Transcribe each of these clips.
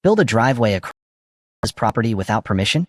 Build a driveway across his property without permission?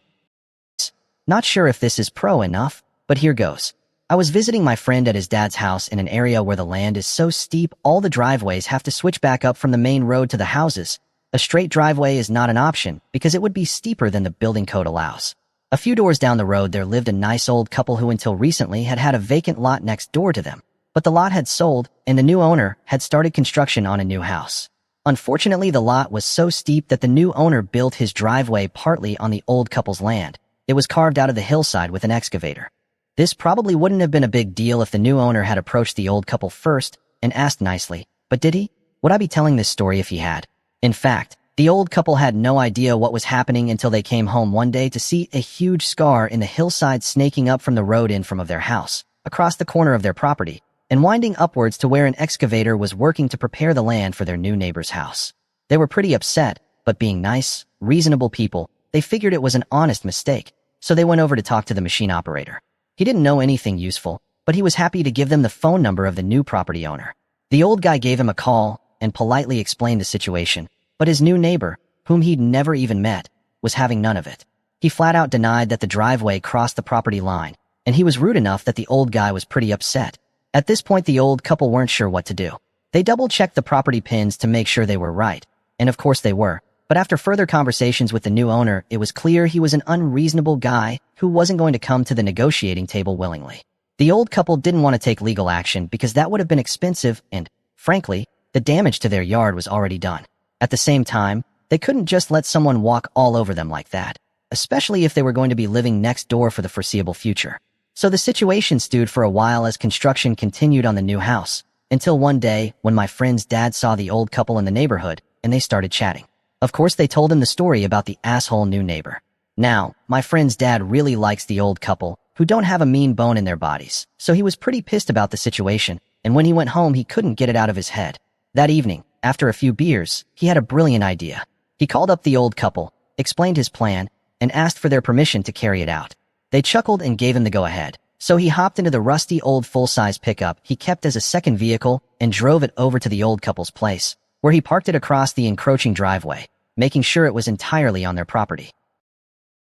Not sure if this is pro enough, but here goes. I was visiting my friend at his dad's house in an area where the land is so steep all the driveways have to switch back up from the main road to the houses. A straight driveway is not an option because it would be steeper than the building code allows. A few doors down the road there lived a nice old couple who until recently had had a vacant lot next door to them. But the lot had sold, and the new owner had started construction on a new house. Unfortunately, the lot was so steep that the new owner built his driveway partly on the old couple's land. It was carved out of the hillside with an excavator. This probably wouldn't have been a big deal if the new owner had approached the old couple first and asked nicely, but did he? Would I be telling this story if he had? In fact, the old couple had no idea what was happening until they came home one day to see a huge scar in the hillside snaking up from the road in front of their house, across the corner of their property, and winding upwards to where an excavator was working to prepare the land for their new neighbor's house. They were pretty upset, but being nice, reasonable people, they figured it was an honest mistake, so they went over to talk to the machine operator. He didn't know anything useful, but he was happy to give them the phone number of the new property owner. The old guy gave him a call and politely explained the situation, but his new neighbor, whom he'd never even met, was having none of it. He flat out denied that the driveway crossed the property line, and he was rude enough that the old guy was pretty upset. At this point, the old couple weren't sure what to do. They double-checked the property pins to make sure they were right, and of course they were. But after further conversations with the new owner, it was clear he was an unreasonable guy who wasn't going to come to the negotiating table willingly. The old couple didn't want to take legal action because that would have been expensive and, frankly, the damage to their yard was already done. At the same time, they couldn't just let someone walk all over them like that, especially if they were going to be living next door for the foreseeable future. So the situation stewed for a while as construction continued on the new house, until one day when my friend's dad saw the old couple in the neighborhood and they started chatting. Of course, they told him the story about the asshole new neighbor. Now, my friend's dad really likes the old couple, who don't have a mean bone in their bodies, so he was pretty pissed about the situation, and when he went home he couldn't get it out of his head. That evening, after a few beers, he had a brilliant idea. He called up the old couple, explained his plan, and asked for their permission to carry it out. They chuckled and gave him the go-ahead, so he hopped into the rusty old full-size pickup he kept as a second vehicle and drove it over to the old couple's place, where he parked it across the encroaching driveway, making sure it was entirely on their property.